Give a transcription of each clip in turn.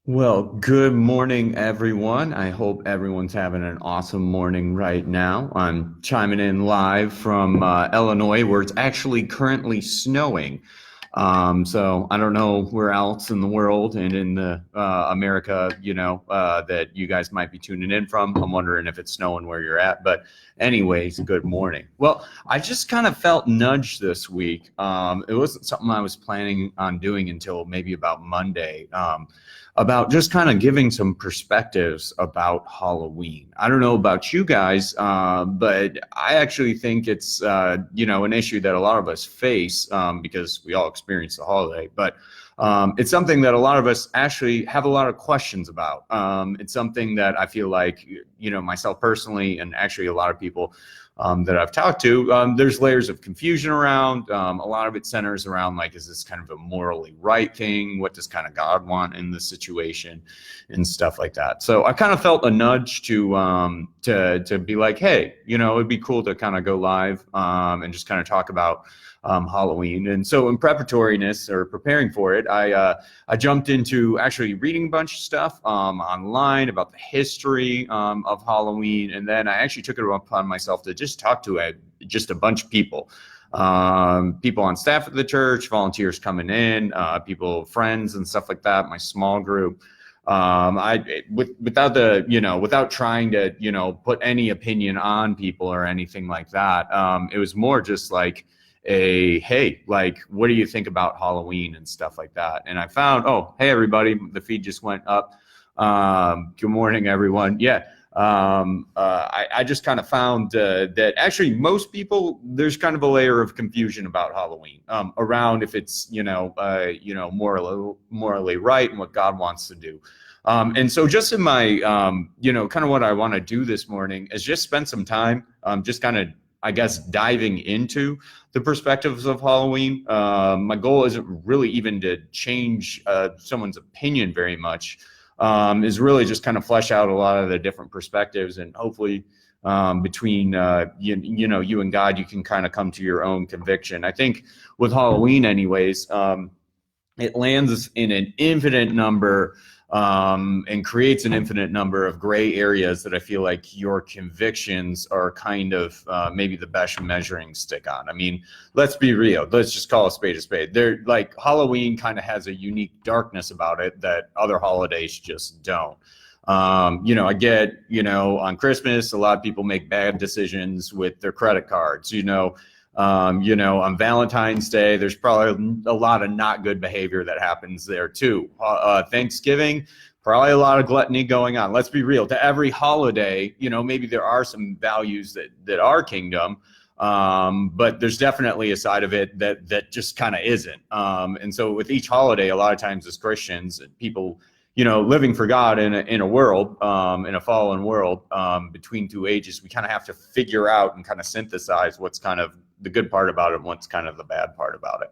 Well, good morning, everyone. I hope everyone's having an awesome morning right now. I'm chiming in live from Illinois, where it's actually currently snowing. So I don't know where else in the world and in the America, that you guys might be tuning in from. I'm wondering if it's snowing where you're at. But anyways, good morning. Well, I just kind of felt nudged this week. It wasn't something I was planning on doing until maybe about Monday. About just kind of giving some perspectives about Halloween. I don't know about you guys, but I actually think it's an issue that a lot of us face because we all experience the holiday. But it's something that a lot of us actually have a lot of questions about. It's something that I feel like myself personally, and actually a lot of people that I've talked to, there's layers of confusion around. A lot of it centers around like, is this kind of a morally right thing? What does kind of God want in this situation, and stuff like that. So I kind of felt a nudge to be like, hey, it'd be cool to kind of go live and just kind of talk about Halloween. And so in preparatoriness or preparing for it, I jumped into actually reading a bunch of stuff online about the history of Halloween, and then I actually took it upon myself to just talk to just a bunch of people. People on staff at the church, volunteers coming in, people, friends and stuff like that, my small group. Without trying to, put any opinion on people or anything like that. It was more just like hey, like, what do you think about Halloween and stuff like that? And I found, oh, hey, everybody, the feed just went up. Good morning, everyone. Yeah. I just kind of found that actually most people, there's kind of a layer of confusion about Halloween around if it's, morally right and what God wants to do. And so just in my, kind of what I want to do this morning is just spend some time just kind of, I guess, diving into the perspectives of Halloween. My goal isn't really even to change someone's opinion very much. Is really just kind of flesh out a lot of the different perspectives, and hopefully between you and God, you can kind of come to your own conviction. I think with Halloween, anyways, it lands in an infinite number and creates an infinite number of gray areas that I feel like your convictions are kind of maybe the best measuring stick on. I mean, let's be real. Let's just call a spade a spade. They're like, Halloween kind of has a unique darkness about it that other holidays just don't. I get, on Christmas, a lot of people make bad decisions with their credit cards, on Valentine's Day, there's probably a lot of not good behavior that happens there too. Thanksgiving, probably a lot of gluttony going on. Let's be real. To every holiday, maybe there are some values that are kingdom, but there's definitely a side of it that just kind of isn't. And so with each holiday, a lot of times as Christians, people, living for God in a world, in a fallen world, between two ages, we kind of have to figure out and kind of synthesize what's kind of the good part about it and what's kind of the bad part about it.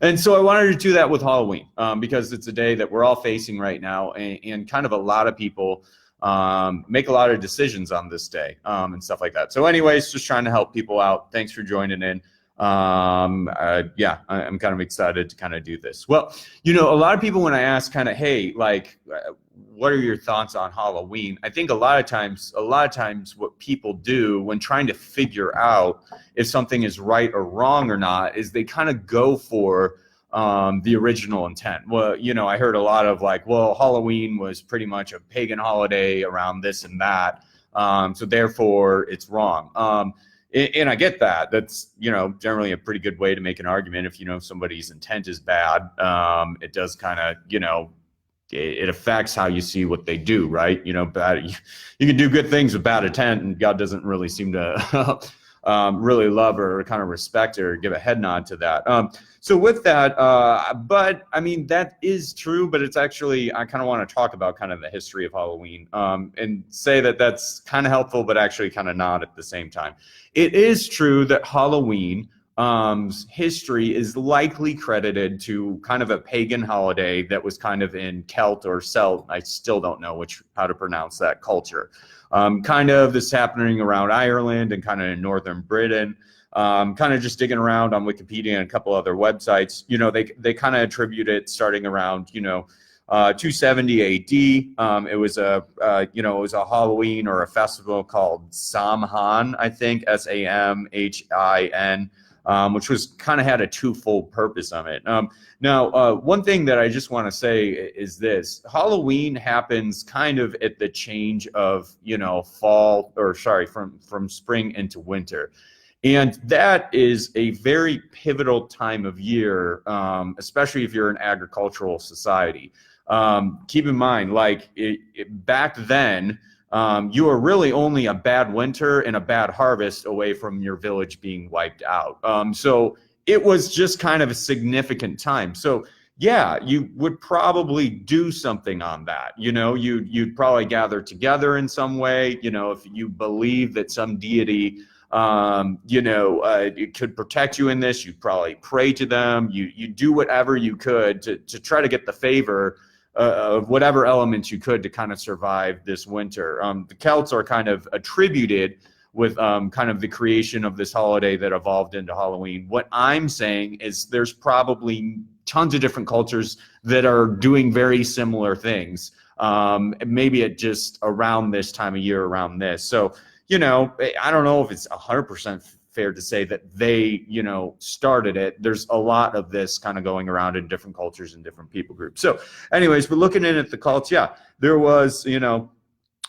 And so I wanted to do that with Halloween because it's a day that we're all facing right now, and kind of a lot of people make a lot of decisions on this day and stuff like that. So anyways, just trying to help people out. Thanks for joining in. I'm kind of excited to kind of do this. Well, a lot of people, when I ask kind of, hey, like, what are your thoughts on Halloween? I think a lot of times what people do when trying to figure out if something is right or wrong or not is they kind of go for the original intent. Well, I heard a lot of like, well, Halloween was pretty much a pagan holiday around this and that. So therefore it's wrong. And I get that. That's, generally a pretty good way to make an argument. If, somebody's intent is bad, it does kind of, it affects how you see what they do, right? Bad, you can do good things with bad intent, and God doesn't really seem to really love or kind of respect or give a head nod to that. So with that, but I mean, that is true, but it's actually, I kind of want to talk about kind of the history of Halloween and say that that's kind of helpful, but actually kind of not at the same time. It is true that Halloween history is likely credited to kind of a pagan holiday that was kind of in Celt or Celt. I still don't know how to pronounce that culture. Kind of this happening around Ireland and kind of in northern Britain. Kind of just digging around on Wikipedia and a couple other websites, they kind of attribute it starting around, 270 AD. It was a Halloween or a festival called Samhain, I think, Samhin, which was kind of had a twofold purpose on it. Now, one thing that I just want to say is this: Halloween happens kind of at the change of from spring into winter. And that is a very pivotal time of year, especially if you're an agricultural society. Keep in mind, back then, you were really only a bad winter and a bad harvest away from your village being wiped out. So it was just kind of a significant time. So yeah, you would probably do something on that. You'd probably gather together in some way. If you believe that some deity it could protect you in this, you'd probably pray to them. You do whatever you could to try to get the favor of whatever elements you could to kind of survive this winter. The Celts are kind of attributed with kind of the creation of this holiday that evolved into Halloween. What I'm saying is there's probably tons of different cultures that are doing very similar things, maybe at just around this time of year, around this. So, I don't know if it's 100% fair to say that they, started it. There's a lot of this kind of going around in different cultures and different people groups. So anyways, but looking in at the cults, yeah, there was,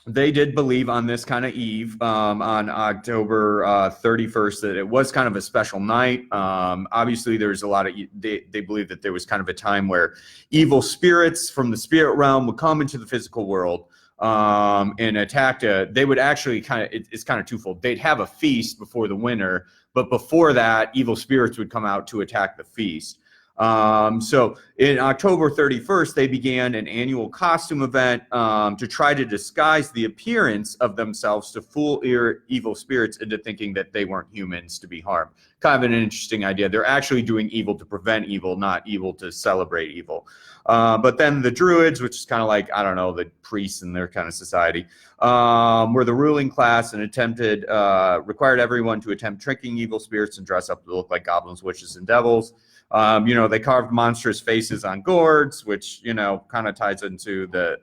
they did believe on this kind of eve, on October 31st, that it was kind of a special night. Obviously, there's a lot of, they believe that there was kind of a time where evil spirits from the spirit realm would come into the physical world and attacked. They would actually it's kind of twofold. They'd have a feast before the winter, but before that, evil spirits would come out to attack the feast. So in October 31st, they began an annual costume event to try to disguise the appearance of themselves to fool evil spirits into thinking that they weren't humans to be harmed. Kind of an interesting idea. They're actually doing evil to prevent evil, not evil to celebrate evil. But then the Druids, which is kind of like, I don't know, the priests in their kind of society, were the ruling class and required everyone to attempt tricking evil spirits and dress up to look like goblins, witches, and devils. They carved monstrous faces on gourds, which, kind of ties into the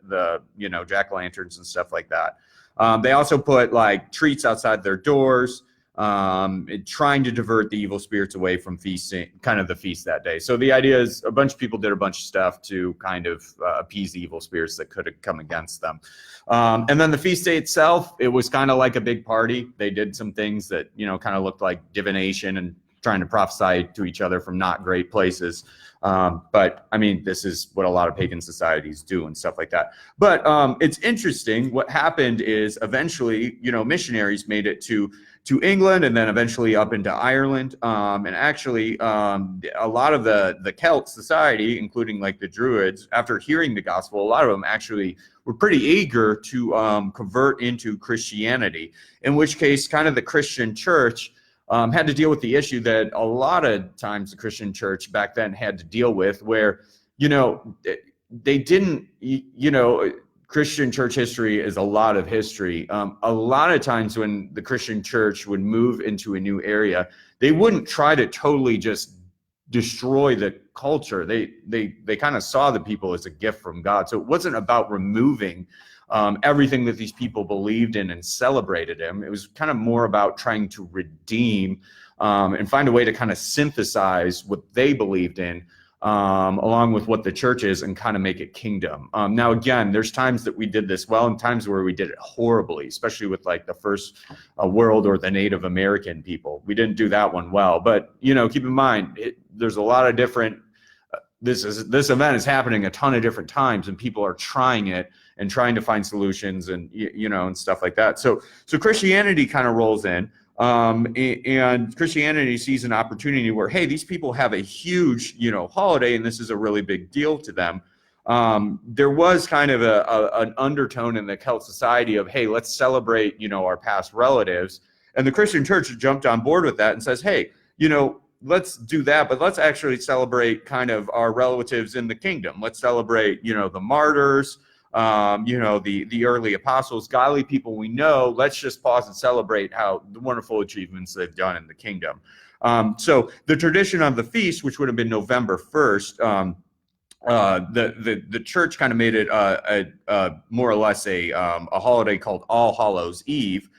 jack-o'-lanterns and stuff like that. They also put treats outside their doors, trying to divert the evil spirits away from feasting, kind of the feast that day. So the idea is a bunch of people did a bunch of stuff to kind of appease the evil spirits that could have come against them. And then the feast day itself, it was kind of like a big party. They did some things that, kind of looked like divination and trying to prophesy to each other from not great places. But I mean, this is what a lot of pagan societies do and stuff like that. But it's interesting. What happened is eventually, missionaries made it to England and then eventually up into Ireland. And actually, a lot of the Celt society, including the Druids, after hearing the gospel, a lot of them actually were pretty eager to convert into Christianity, in which case kind of the Christian church had to deal with the issue that a lot of times the Christian church back then had to deal with, where, they didn't, Christian church history is a lot of history. A lot of times when the Christian church would move into a new area, they wouldn't try to totally just destroy the culture. They kind of saw the people as a gift from God. So it wasn't about removing everything that these people believed in and celebrated him. It was kind of more about trying to redeem and find a way to kind of synthesize what they believed in along with what the church is and kind of make it kingdom. Now, again, there's times that we did this well and times where we did it horribly, especially with the first world or the Native American people. We didn't do that one well. But, keep in mind, there's a lot of different this event is happening a ton of different times and people are trying it and trying to find solutions and and stuff like that. So Christianity kind of rolls in, and Christianity sees an opportunity where, hey, these people have a huge holiday and this is a really big deal to them. There was kind of an undertone in the Celt society of, hey, let's celebrate our past relatives, and the Christian church jumped on board with that and says, hey, let's do that, but let's actually celebrate kind of our relatives in the kingdom. Let's celebrate, the martyrs, the early apostles, godly people we know. Let's just pause and celebrate how the wonderful achievements they've done in the kingdom. So the tradition of the feast, which would have been November 1st, the church kind of made it more or less a holiday called All Hallows Eve.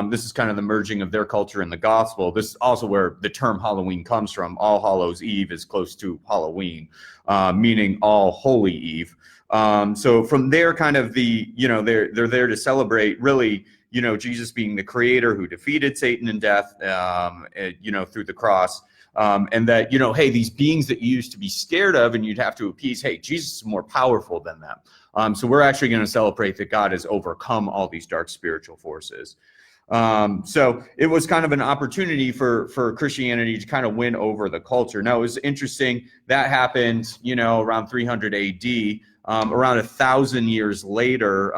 This is kind of the merging of their culture and the gospel. This is also where the term Halloween comes from. All Hallows Eve is close to Halloween, meaning All Holy Eve. So from there, kind of they're there to celebrate really, Jesus being the creator who defeated Satan and death, through the cross. And that, hey, these beings that you used to be scared of and you'd have to appease, hey, Jesus is more powerful than them. So we're actually going to celebrate that God has overcome all these dark spiritual forces. So it was kind of an opportunity for Christianity to kind of win over the culture. Now, it was interesting that happened, around 300 AD. Around 1,000 years later,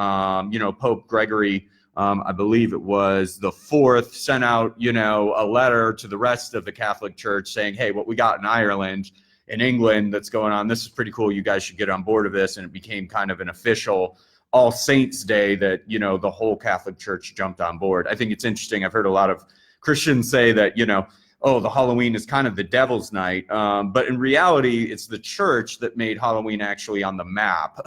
Pope Gregory, I believe it was the fourth, sent out, a letter to the rest of the Catholic Church saying, hey, what we got in Ireland, in England that's going on, this is pretty cool. You guys should get on board of this. And it became kind of an official All Saints Day that, the whole Catholic Church jumped on board. I think it's interesting. I've heard a lot of Christians say that, oh, the Halloween is kind of the devil's night. But in reality, it's the church that made Halloween actually on the map.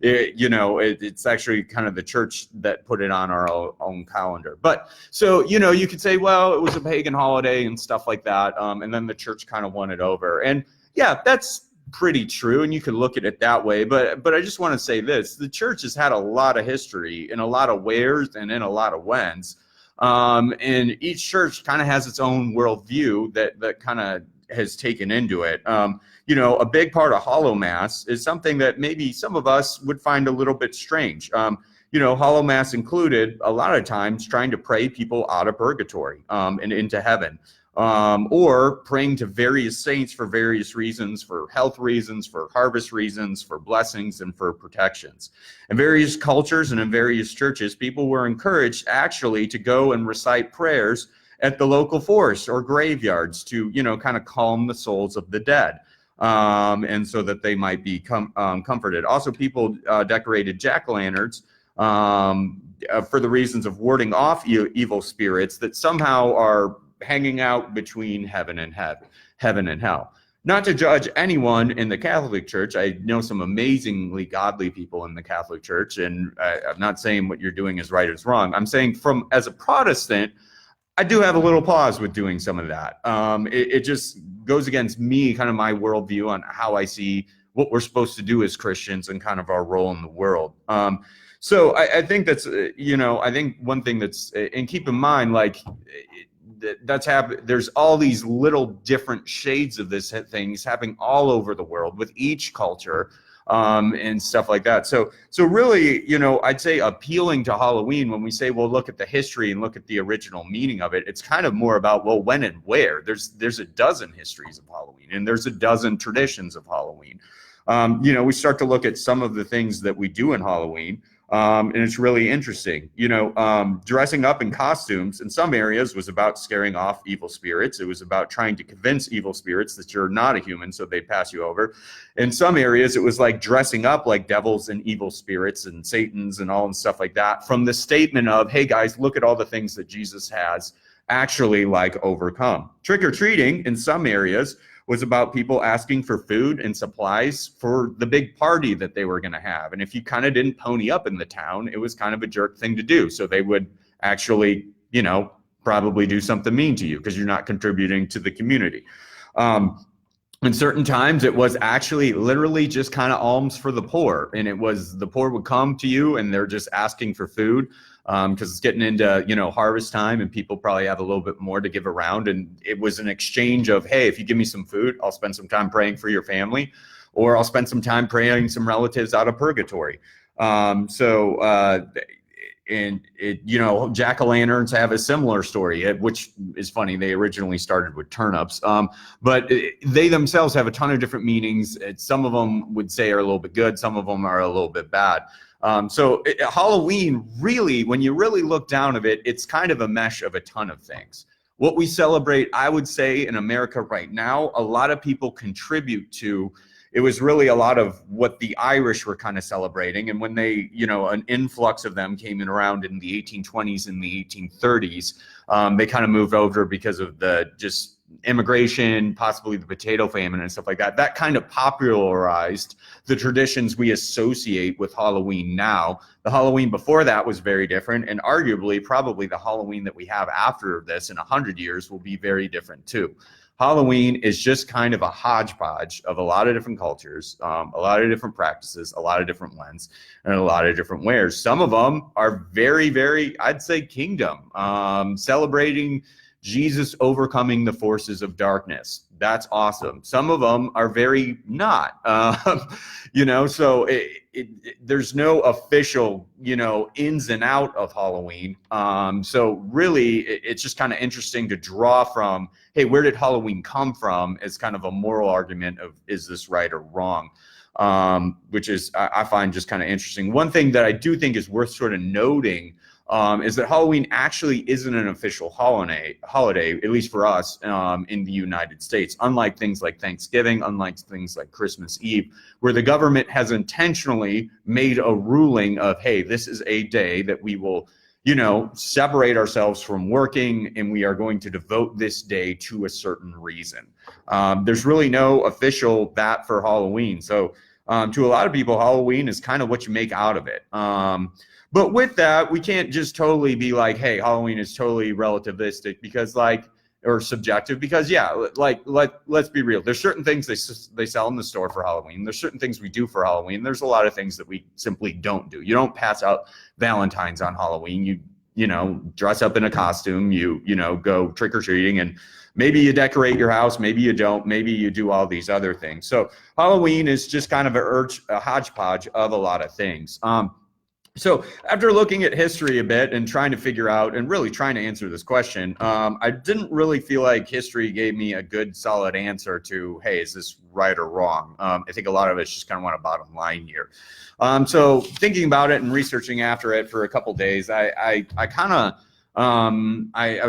It's actually kind of the church that put it on our own calendar. But so, you could say, well, it was a pagan holiday and stuff like that. And then the church kind of won it over. And yeah, that's pretty true. And you can look at it that way. But I just want to say this, the church has had a lot of history in a lot of wheres and in a lot of whens. And each church kind of has its own worldview that kind of has taken into it. A big part of Hollow Mass is something that maybe some of us would find a little bit strange. Hollow Mass included a lot of times trying to pray people out of purgatory and into heaven. Or praying to various saints for various reasons, for health reasons, for harvest reasons, for blessings, and for protections. In various cultures and in various churches, people were encouraged actually to go and recite prayers at the local forests or graveyards to, kind of calm the souls of the dead. And so that they might be comforted. Also, people decorated jack-o'-lanterns for the reasons of warding off evil spirits that somehow are hanging out between heaven and hell. Not to judge anyone in the Catholic Church. I know some amazingly godly people in the Catholic Church, and I'm not saying what you're doing is right or is wrong. I'm saying as a Protestant, I do have a little pause with doing some of that. It just goes against me, kind of my worldview on how I see what we're supposed to do as Christians and kind of our role in the world. So I think that's, I think one thing that's, and keep in mind, like, that's happening. There's all these little different shades of this things happening all over the world with each culture, and stuff like that. So really, I'd say appealing to Halloween when we say, well, look at the history and look at the original meaning of it. It's kind of more about, well, when and where. There's a dozen histories of Halloween and there's a dozen traditions of Halloween. We start to look at some of the things that we do in Halloween. And it's really interesting, dressing up in costumes in some areas was about scaring off evil spirits. It was about trying to convince evil spirits that you're not a human, so they pass you over. In some areas, it was like dressing up like devils and evil spirits and Satans and all and stuff like that, from the statement of, hey guys, look at all the things that Jesus has actually like overcome. Trick-or-treating in some areas was about people asking for food and supplies for the big party that they were going to have. And if you kind of didn't pony up in the town, it was kind of a jerk thing to do. So they would actually, probably do something mean to you because you're not contributing to the community. In certain times, it was actually literally just kind of alms for the poor. And it was the poor would come to you and they're just asking for food. Because it's getting into, harvest time and people probably have a little bit more to give around. And it was an exchange of, hey, if you give me some food, I'll spend some time praying for your family, or I'll spend some time praying some relatives out of purgatory. Jack-o'-lanterns have a similar story, which is funny. They originally started with turnips, but they themselves have a ton of different meanings. Some of them would say are a little bit good. Some of them are a little bit bad. Halloween, really, when you really look down of it, it's kind of a mesh of a ton of things. What we celebrate, I would say, in America right now, a lot of people contribute to. It was really a lot of what the Irish were kind of celebrating. And when they, an influx of them came in around in the 1820s and the 1830s, they kind of moved over because of the just immigration, possibly the potato famine and stuff like that, that kind of popularized the traditions we associate with Halloween now. The Halloween before that was very different, and arguably probably the Halloween that we have after this in 100 years will be very different too. Halloween is just kind of a hodgepodge of a lot of different cultures, a lot of different practices, a lot of different lens, and a lot of different wares. Some of them are very, very, I'd say, kingdom, celebrating Jesus overcoming the forces of darkness. That's awesome. Some of them are very not, so there's no official, ins and out of Halloween. So really, it's just kind of interesting to draw from, hey, where did Halloween come from? As kind of a moral argument of, is this right or wrong? Which is, I find just kind of interesting. One thing that I do think is worth sort of noting is that Halloween actually isn't an official holiday, at least for us in the United States, unlike things like Thanksgiving, unlike things like Christmas Eve, where the government has intentionally made a ruling of, hey, this is a day that we will, separate ourselves from working, and we are going to devote this day to a certain reason. There's really no official that for Halloween. So to a lot of people, Halloween is kind of what you make out of it. But with that, we can't just totally be like, hey, Halloween is totally relativistic or subjective, because let's be real. There's certain things they sell in the store for Halloween. There's certain things we do for Halloween. There's a lot of things that we simply don't do. You don't pass out Valentine's on Halloween. You dress up in a costume, you go trick or treating, and maybe you decorate your house, maybe you don't, maybe you do all these other things. So Halloween is just kind of a hodgepodge of a lot of things. So after looking at history a bit and trying to figure out and really trying to answer this question, I didn't really feel like history gave me a good solid answer to, hey, is this right or wrong? I think a lot of us just kind of want a bottom line here. So thinking about it and researching after it for a couple days, I was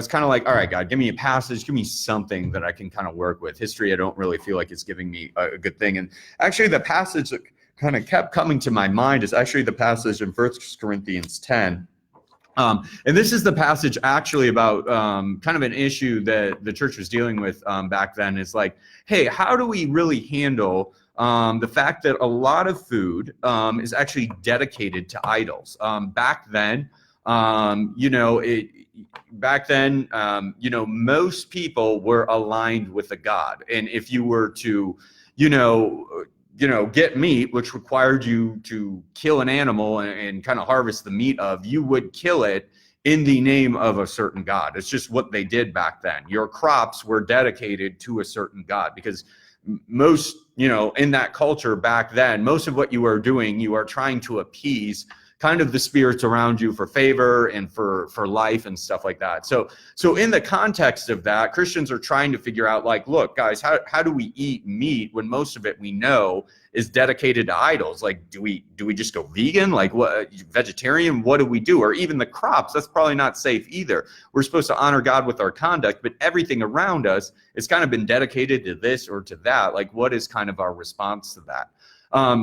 kind of like, all right, God, give me a passage, give me something that I can kind of work with. History, I don't really feel like it's giving me a good thing. And actually the passage that kind of kept coming to my mind is actually the passage in 1 Corinthians 10. And this is the passage actually about kind of an issue that the church was dealing with back then, is like, hey, how do we really handle the fact that a lot of food is actually dedicated to idols? Back then, most people were aligned with a god. And if you were to, get meat, which required you to kill an animal and kind of harvest the meat of, you would kill it in the name of a certain god. It's just what they did back then. Your crops were dedicated to a certain god, because most, in that culture back then, most of what you are doing, you are trying to appease kind of the spirits around you for favor and for life and stuff like that. So in the context of that, Christians are trying to figure out, like, look, guys, how do we eat meat when most of it we know is dedicated to idols? Like, do we just go vegan? Like, what, vegetarian? What do we do? Or even the crops, that's probably not safe either. We're supposed to honor God with our conduct, but everything around us has kind of been dedicated to this or to that. Like, what is kind of our response to that?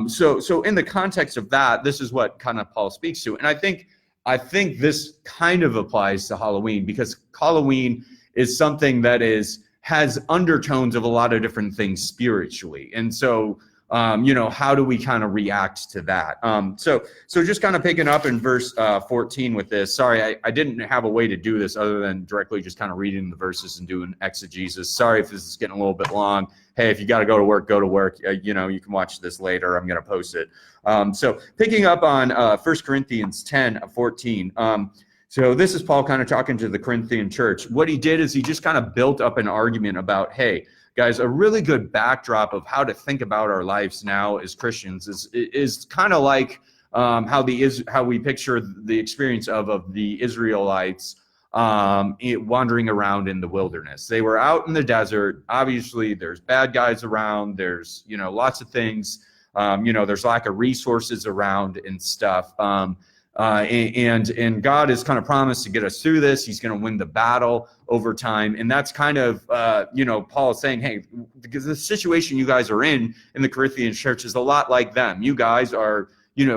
So in the context of that, this is what kind of Paul speaks to. And I think this kind of applies to Halloween, because Halloween is something that has undertones of a lot of different things spiritually. And so, how do we kind of react to that? So just kind of picking up in verse 14 with this. Sorry, I didn't have a way to do this other than directly just kind of reading the verses and doing exegesis. Sorry if this is getting a little bit long. Hey, if you got to go to work, go to work. You can watch this later. I'm going to post it. So picking up on 1 Corinthians 10:14. So this is Paul kind of talking to the Corinthian church. What he did is he just kind of built up an argument about, hey, guys, a really good backdrop of how to think about our lives now as Christians is kind of like how we picture the experience of the Israelites wandering around in the wilderness. They were out in the desert. Obviously, there's bad guys around. There's lots of things. There's lack of resources around and stuff. And God has kind of promised to get us through this. He's going to win the battle over time. And that's kind of, Paul is saying, hey, because the situation you guys are in the Corinthian church is a lot like them. You guys are,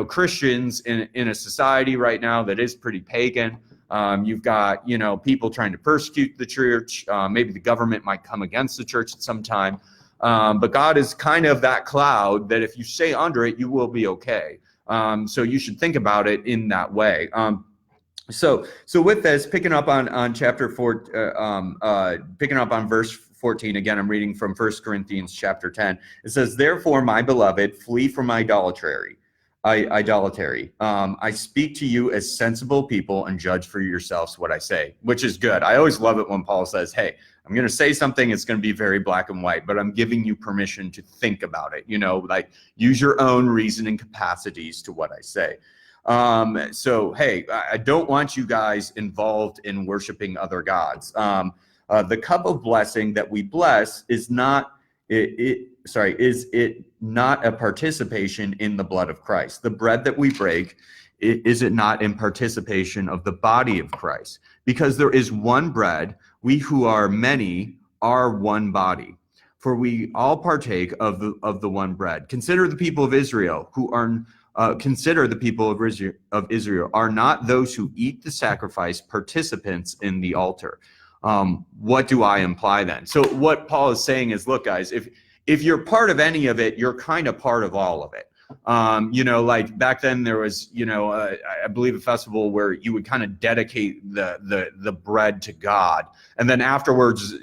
Christians in a society right now that is pretty pagan. You've got, people trying to persecute the church. Maybe the government might come against the church at some time. But God is kind of that cloud that if you stay under it, you will be okay. So you should think about it in that way. So with this, picking up on chapter 4, picking up on verse 14, again, I'm reading from 1 Corinthians chapter 10. It says, "Therefore, my beloved, flee from idolatry. I speak to you as sensible people and judge for yourselves what I say," which is good. I always love it when Paul says, hey, I'm going to say something, it's going to be very black and white, but I'm giving you permission to think about it, like use your own reasoning capacities to what I say. So, hey, I don't want you guys involved in worshiping other gods. The cup of blessing that we bless is not is it not a participation in the blood of Christ? The bread that we break, is it not in participation of the body of Christ? Because there is one bread, we who are many are one body. For we all partake of the one bread. Consider the people of Israel of Israel are not those who eat the sacrifice participants in the altar. What do I imply then? So what Paul is saying is, look, guys, if you're part of any of it, you're kind of part of all of it. Like back then there was, I believe a festival where you would kind of dedicate the bread to God. And then afterwards,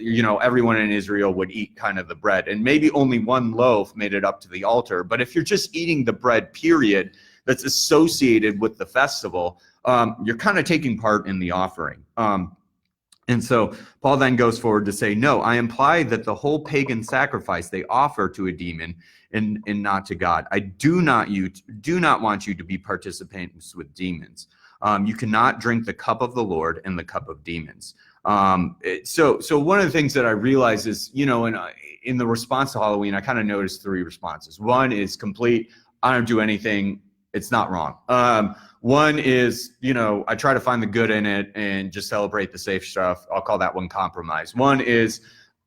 everyone in Israel would eat kind of the bread, and maybe only one loaf made it up to the altar. But if you're just eating the bread, period, that's associated with the festival, you're kind of taking part in the offering. And so Paul then goes forward to say, no, I imply that the whole pagan sacrifice they offer to a demon and not to God. I do not want you to be participants with demons. You cannot drink the cup of the Lord and the cup of demons. So one of the things that I realize is, in the response to Halloween, I kind of noticed 3 responses. One is complete, I don't do anything, it's not wrong. One is, I try to find the good in it and just celebrate the safe stuff. I'll call that one compromise. One is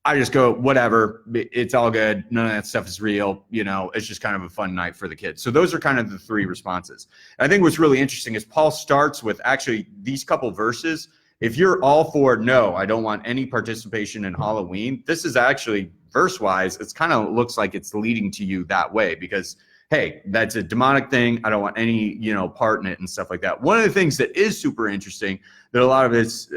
I just go, whatever, it's all good. None of that stuff is real. It's just kind of a fun night for the kids. So those are kind of the 3 responses. And I think what's really interesting is Paul starts with actually these couple verses. If you're all for, no, I don't want any participation in Halloween, this is actually verse-wise, it's kind of looks like it's leading to you that way because, hey, that's a demonic thing. I don't want any, part in it and stuff like that. One of the things that is super interesting, that a lot of it's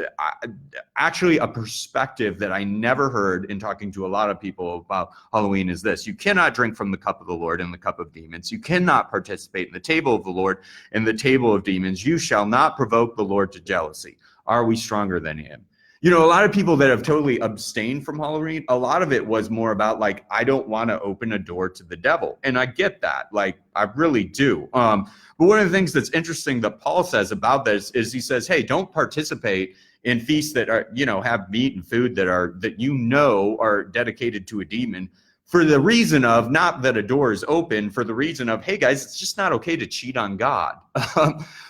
actually a perspective that I never heard in talking to a lot of people about Halloween is this. You cannot drink from the cup of the Lord and the cup of demons. You cannot participate in the table of the Lord and the table of demons. You shall not provoke the Lord to jealousy. Are we stronger than him? A lot of people that have totally abstained from Halloween, a lot of it was more about like, I don't want to open a door to the devil. And I get that. Like, I really do. But one of the things that's interesting that Paul says about this is he says, hey, don't participate in feasts that are, have meat and food that are dedicated to a demon, for the reason of not that a door is open, for the reason of, hey guys, it's just not okay to cheat on God,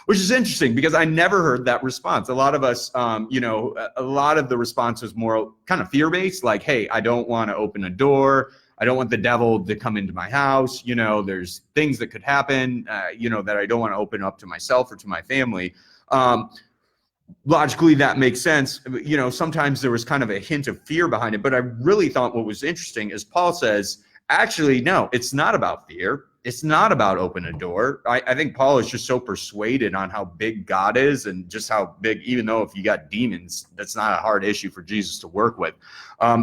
which is interesting because I never heard that response. A lot of us, a lot of the response was more kind of fear-based, like, hey, I don't want to open a door. I don't want the devil to come into my house. There's things that could happen, that I don't want to open up to myself or to my family. Logically, that makes sense. Sometimes there was kind of a hint of fear behind it, but I really thought what was interesting is Paul says, actually, no, it's not about fear. It's not about open a door. I think Paul is just so persuaded on how big God is and just how big, even though if you got demons, that's not a hard issue for Jesus to work with.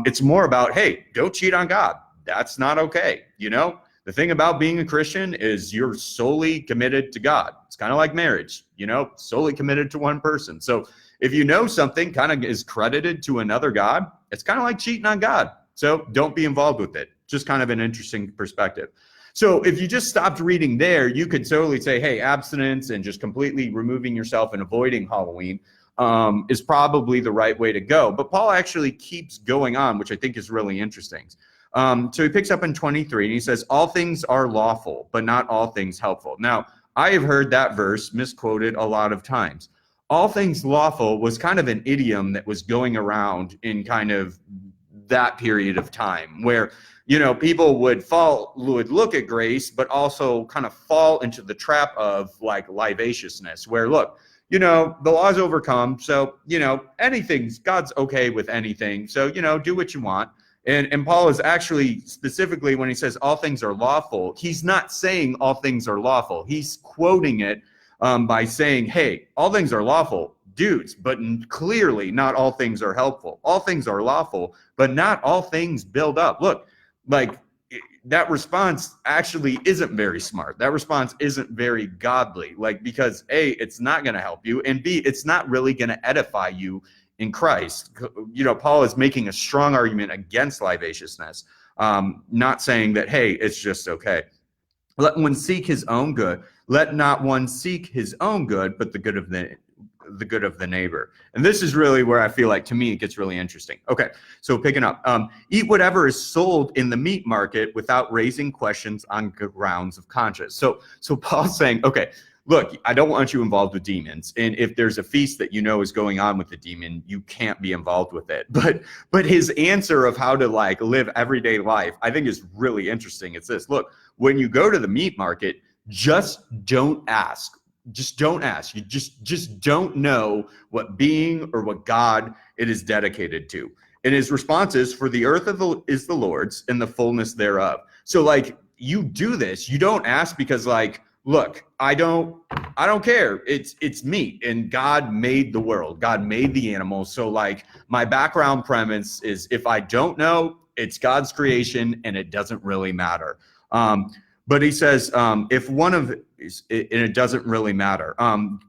It's more about, hey, don't cheat on God. That's not okay. The thing about being a Christian is you're solely committed to God. It's kind of like marriage, solely committed to one person. So if something kind of is credited to another God, it's kind of like cheating on God. So don't be involved with it. Just kind of an interesting perspective. So if you just stopped reading there, you could totally say, hey, abstinence and just completely removing yourself and avoiding Halloween is probably the right way to go. But Paul actually keeps going on, which I think is really interesting. So he picks up in 23 and he says, all things are lawful, but not all things helpful. Now, I have heard that verse misquoted a lot of times. All things lawful was kind of an idiom that was going around in kind of that period of time where, people would look at grace, but also kind of fall into the trap of like licentiousness where, look, the law's overcome. So, God's okay with anything. So, do what you want. And Paul is actually specifically, when he says all things are lawful, he's not saying all things are lawful. He's quoting it by saying, hey, all things are lawful, dudes, but clearly not all things are helpful. All things are lawful, but not all things build up. Look, like that response actually isn't very smart. That response isn't very godly, because A, it's not going to help you, and B, it's not really going to edify you in Christ. Paul is making a strong argument against liventiousness, not saying that, hey, it's just okay. Let one seek his own good. Let not one seek his own good, but the good of the neighbor. And this is really where I feel like, to me, it gets really interesting. Okay, so picking up. Eat whatever is sold in the meat market without raising questions on grounds of conscience. So Paul's saying, okay, look, I don't want you involved with demons. And if there's a feast that is going on with the demon, you can't be involved with it. But his answer of how to live everyday life, I think, is really interesting. It's this: look, when you go to the meat market, just don't ask. Just don't ask. You just don't know what being or what God it is dedicated to. And his response is, for the earth is the Lord's and the fullness thereof. So you do this. You don't ask because look, I don't care. It's meat, and God made the world. God made the animals. So my background premise is, if I don't know, it's God's creation and it doesn't really matter. But he says, and it doesn't really matter.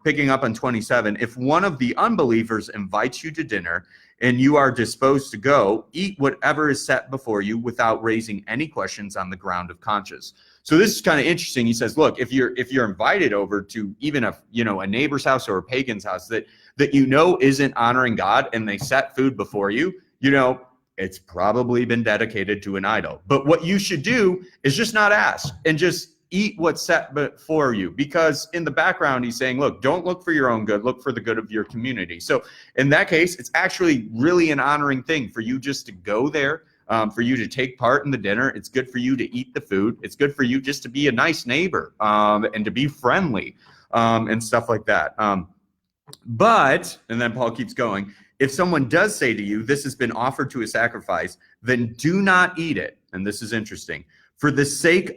Picking up on 27, if one of the unbelievers invites you to dinner and you are disposed to go, eat whatever is set before you without raising any questions on the ground of conscience. So this is kind of interesting. He says, look, if you're invited over to even a neighbor's house or a pagan's house that isn't honoring God, and they set food before you, it's probably been dedicated to an idol. But what you should do is just not ask and just eat what's set before you. Because in the background, he's saying, look, don't look for your own good, look for the good of your community. So in that case, it's actually really an honoring thing for you just to go there, for you to take part in the dinner. It's good for you to eat the food. It's good for you just to be a nice neighbor, and to be friendly, and stuff like that. But, and then Paul keeps going, if someone does say to you, this has been offered to a sacrifice, then do not eat it. And this is interesting. For the sake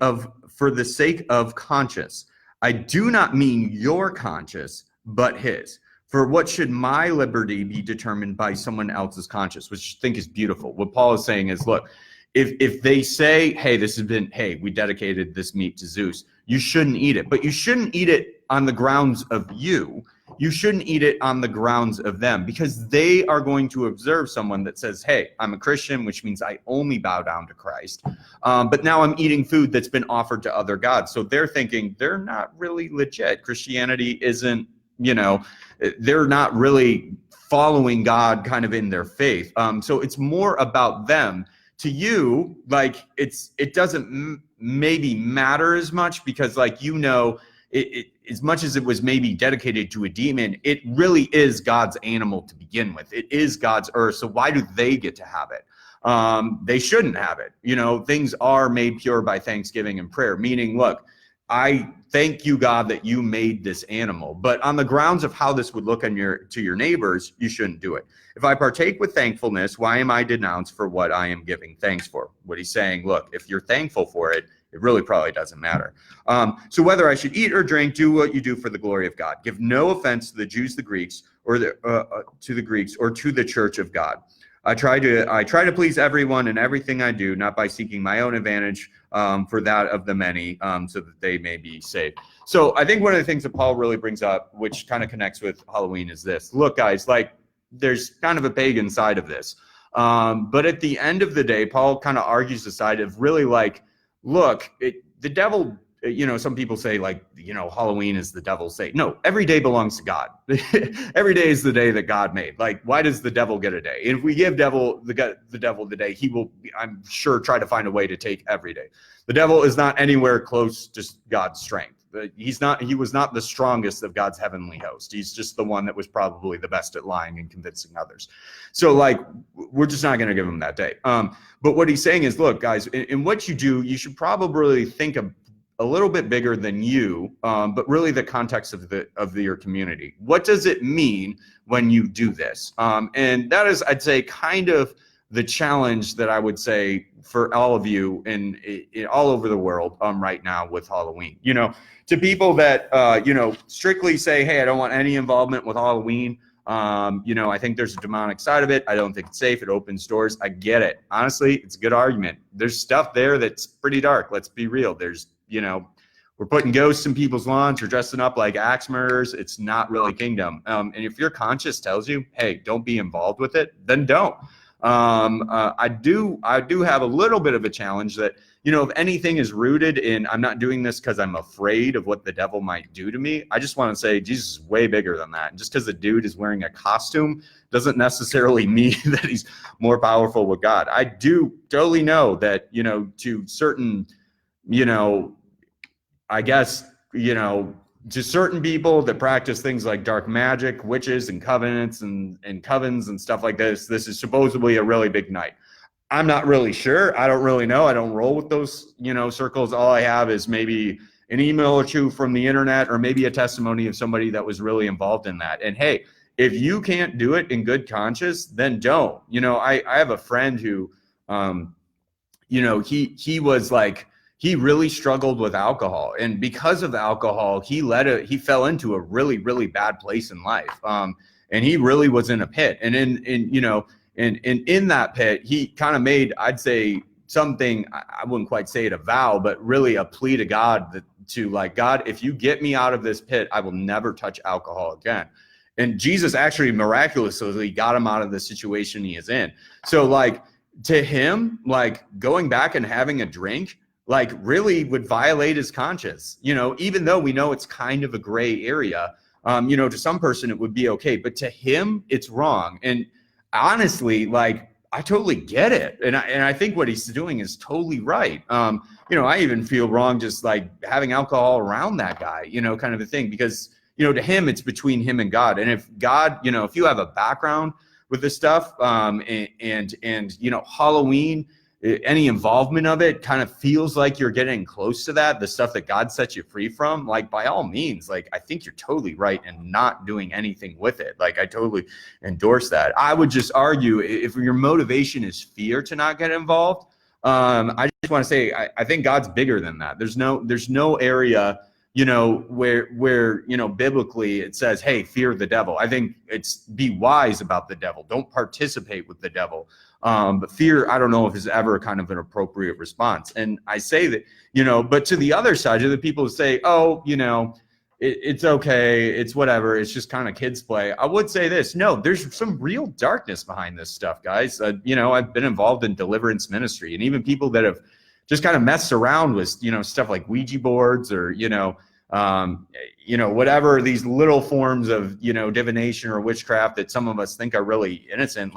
of conscience. I do not mean your conscience, but his. For what should my liberty be determined by someone else's conscience? Which I think is beautiful. What Paul is saying is, look, if they say, hey, we dedicated this meat to Zeus, you shouldn't eat it. But you shouldn't eat it on the grounds of you. You shouldn't eat it on the grounds of them, because they are going to observe someone that says, hey, I'm a Christian, which means I only bow down to Christ. But now I'm eating food that's been offered to other gods. So they're thinking they're not really legit. Christianity isn't, they're not really following God kind of in their faith. So it's more about them. To you, it doesn't maybe matter as much, because it as much as it was maybe dedicated to a demon, it really is God's animal to begin with. It is God's earth. So why do they get to have it? They shouldn't have it. Things are made pure by thanksgiving and prayer, meaning, look, I thank you, God, that you made this animal. But on the grounds of how this would look to your neighbors, you shouldn't do it. If I partake with thankfulness, why am I denounced for what I am giving thanks for? What he's saying, look, if you're thankful for it, it really probably doesn't matter. So whether I should eat or drink, do what you do for the glory of God. Give no offense to the Jews, the Greeks, or to the Greeks, or to the church of God. I try to please everyone in everything I do, not by seeking my own advantage, for that of the many, so that they may be saved. So I think one of the things that Paul really brings up, which kind of connects with Halloween, is this. Look, guys, there's kind of a pagan side of this. But at the end of the day, Paul kind of argues the side of really look, the devil, some people say Halloween is the devil's day. No, every day belongs to God. Every day is the day that God made. Why does the devil get a day? And if we give the devil the day, he will, I'm sure, try to find a way to take every day. The devil is not anywhere close to God's strength. He was not the strongest of God's heavenly host. He's just the one that was probably the best at lying and convincing others. So we're just not going to give him that day. But what he's saying is, look, guys, in what you do, you should probably think a little bit bigger than you, but really the context of your community. What does it mean when you do this? And that is, I'd say, kind of the challenge that I would say for all of you in all over the world right now with Halloween. To people that strictly say, hey, I don't want any involvement with Halloween. I think there's a demonic side of it. I don't think it's safe. It opens doors. I get it. Honestly, it's a good argument. There's stuff there that's pretty dark. Let's be real. There's, we're putting ghosts in people's lawns. We're dressing up like axe murderers. It's not really kingdom. And if your conscience tells you, hey, don't be involved with it, then don't. I do have a little bit of a challenge that, if anything is rooted in, I'm not doing this because I'm afraid of what the devil might do to me. I just want to say Jesus is way bigger than that. And just because the dude is wearing a costume doesn't necessarily mean that he's more powerful with God. I do totally know that, to certain, I guess, to certain people that practice things like dark magic, witches and covenants and covens and stuff like this is supposedly a really big night. I'm not really sure. I don't really know. I don't roll with those, circles. All I have is maybe an email or two from the internet, or maybe a testimony of somebody that was really involved in that. And hey, if you can't do it in good conscience, then don't. I have a friend who, he was like, he really struggled with alcohol, and because of alcohol, he fell into a really, really bad place in life. And he really was in a pit. And in that pit, he kind of made, I'd say, something, I wouldn't quite say it a vow, but really a plea to God God, if you get me out of this pit, I will never touch alcohol again. And Jesus actually miraculously got him out of the situation he is in. So to him, going back and having a drink, really would violate his conscience, even though we know it's kind of a gray area. To some person it would be okay, but to him it's wrong. And honestly, I totally get it. And I think what he's doing is totally right. I even feel wrong just having alcohol around that guy, kind of a thing, because, to him, it's between him and God. And if God, if you have a background with this stuff, and Halloween, any involvement of it kind of feels like you're getting close to that, the stuff that God sets you free from, by all means, I think you're totally right in not doing anything with it. I totally endorse that. I would just argue, if your motivation is fear to not get involved, I just want to say, I think God's bigger than that. There's no area, where biblically it says, hey, fear the devil. I think it's be wise about the devil. Don't participate with the devil. But fear, I don't know if is ever kind of an appropriate response. And I say that, but to the other side, to the people who say, oh, it's okay, it's whatever, it's just kind of kids play. I would say this, no, there's some real darkness behind this stuff, guys. I've been involved in deliverance ministry, and even people that have just kind of messed around with, stuff like Ouija boards or, whatever, these little forms of, divination or witchcraft that some of us think are really innocent,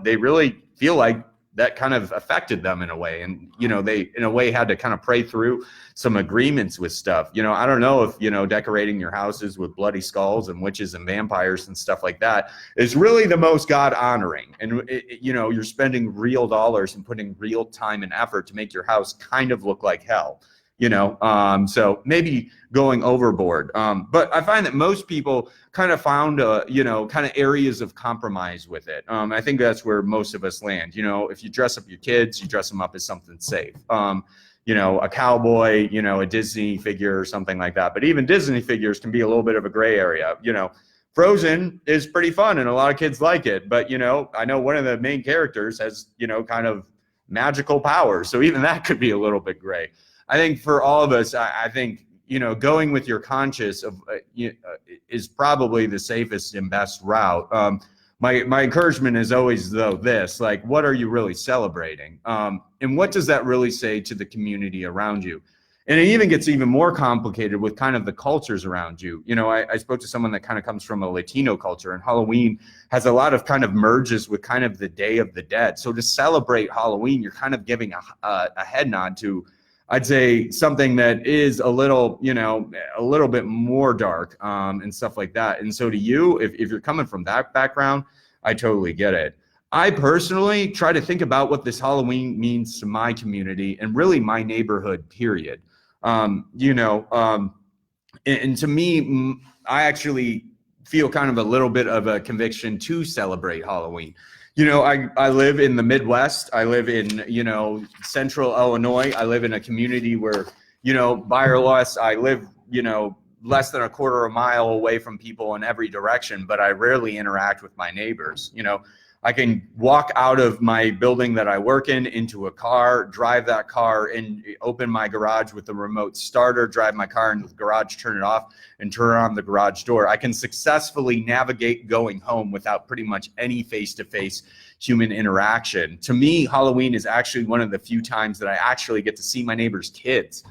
they really feel like that kind of affected them in a way. And, they, in a way, had to kind of pray through some agreements with stuff. I don't know if, decorating your houses with bloody skulls and witches and vampires and stuff like that is really the most God honoring. And, you're spending real dollars and putting real time and effort to make your house kind of look like hell. So maybe going overboard. But I find that most people kind of found, kind of areas of compromise with it. I think that's where most of us land. If you dress up your kids, you dress them up as something safe. A cowboy, a Disney figure or something like that. But even Disney figures can be a little bit of a gray area. Frozen is pretty fun and a lot of kids like it. But, I know one of the main characters has, kind of magical powers. So even that could be a little bit gray. I think for all of us, I think, going with your conscience of is probably the safest and best route. My encouragement is always, though, this, what are you really celebrating? And what does that really say to the community around you? And it even gets even more complicated with kind of the cultures around you. I spoke to someone that kind of comes from a Latino culture, and Halloween has a lot of kind of merges with kind of the Day of the Dead. So to celebrate Halloween, you're kind of giving a head nod to, I'd say, something that is a little, a little bit more dark and stuff like that. And so to you, if you're coming from that background, I totally get it. I personally try to think about what this Halloween means to my community and really my neighborhood, period. And to me, I actually feel kind of a little bit of a conviction to celebrate Halloween. I live in the Midwest. I live in, central Illinois. I live in a community where, by or less, I live, less than a quarter of a mile away from people in every direction, but I rarely interact with my neighbors. I can walk out of my building that I work in into a car, drive that car and open my garage with the remote starter, drive my car into the garage, turn it off, and turn on the garage door. I can successfully navigate going home without pretty much any face-to-face human interaction. To me, Halloween is actually one of the few times that I actually get to see my neighbors' kids,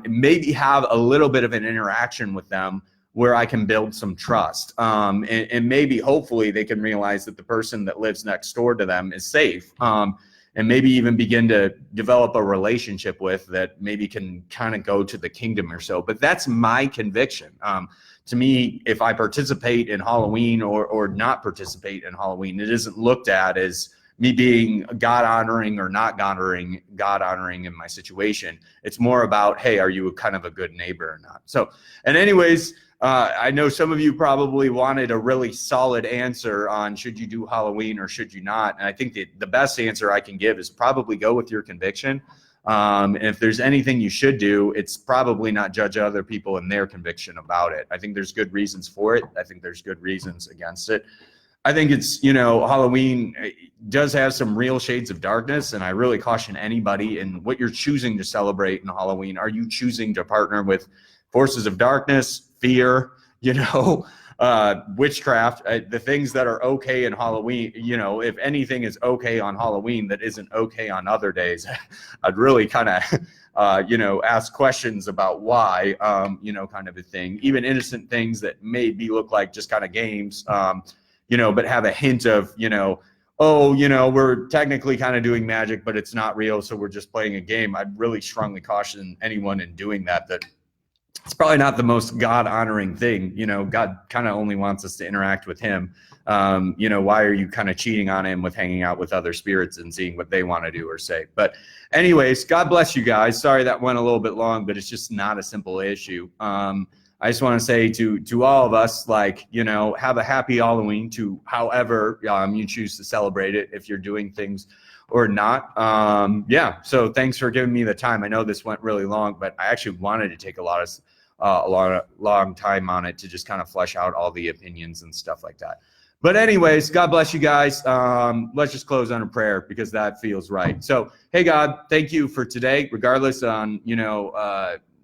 maybe have a little bit of an interaction with them where I can build some trust. And maybe hopefully they can realize that the person that lives next door to them is safe. And maybe even begin to develop a relationship with that maybe can kind of go to the kingdom or so. But that's my conviction. To me, if I participate in Halloween or not participate in Halloween, it isn't looked at as me being God honoring or not God honoring in my situation. It's more about, hey, are you kind of a good neighbor or not? So, and anyways, I know some of you probably wanted a really solid answer on should you do Halloween or should you not. And I think the best answer I can give is probably go with your conviction. And if there's anything you should do, it's probably not judge other people and their conviction about it. I think there's good reasons for it. I think there's good reasons against it. I think it's, Halloween does have some real shades of darkness, and I really caution anybody in what you're choosing to celebrate in Halloween. Are you choosing to partner with forces of darkness, fear, witchcraft, the things that are okay in Halloween? If anything is okay on Halloween that isn't okay on other days, I'd really kind of, ask questions about why, kind of a thing. Even innocent things that maybe look like just kind of games, but have a hint of, we're technically kind of doing magic, but it's not real, so we're just playing a game. I'd really strongly caution anyone in doing that it's probably not the most God-honoring thing. God kind of only wants us to interact with him. Why are you kind of cheating on him with hanging out with other spirits and seeing what they want to do or say? But anyways, God bless you guys. Sorry that went a little bit long, but it's just not a simple issue. I just want to say to all of us, have a happy Halloween to however you choose to celebrate it, if you're doing things or not. So thanks for giving me the time. I know this went really long, but I actually wanted to take a long time on it to just kind of flesh out all the opinions and stuff like that. But anyways, God bless you guys. Let's just close on a prayer because that feels right. So, hey God, thank you for today, regardless on,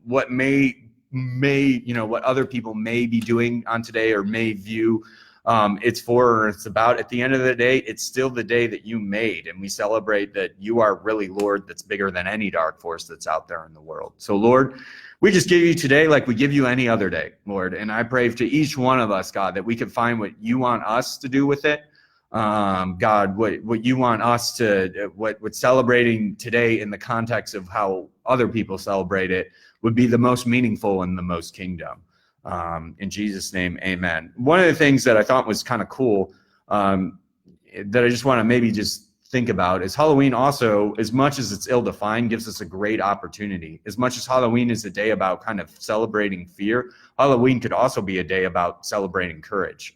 what what other people may be doing on today or may view it's for or it's about. At the end of the day, it's still the day that you made, and we celebrate that you are really Lord that's bigger than any dark force that's out there in the world. So Lord, we just give you today like we give you any other day, Lord, and I pray to each one of us, God, that we can find what you want us to do with it. God, what you want us to, what celebrating today in the context of how other people celebrate it would be the most meaningful and the most kingdom. In Jesus' name, amen. One of the things that I thought was kind of cool, that I just want to maybe just think about is Halloween also, as much as it's ill-defined, gives us a great opportunity. As much as Halloween is a day about kind of celebrating fear, Halloween could also be a day about celebrating courage.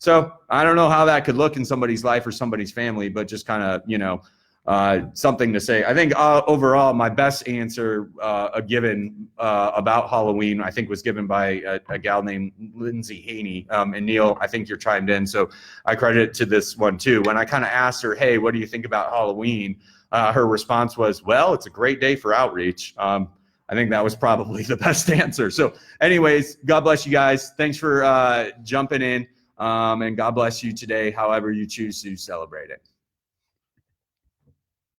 So I don't know how that could look in somebody's life or somebody's family, but just kind of, something to say. I think overall, my best answer given about Halloween, I think was given by a gal named Lindsay Haney. And Neil, I think you're chimed in, so I credit it to this one too. When I kind of asked her, hey, what do you think about Halloween? Her response was, well, it's a great day for outreach. I think that was probably the best answer. So anyways, God bless you guys. Thanks for jumping in. And God bless you today, however you choose to celebrate it.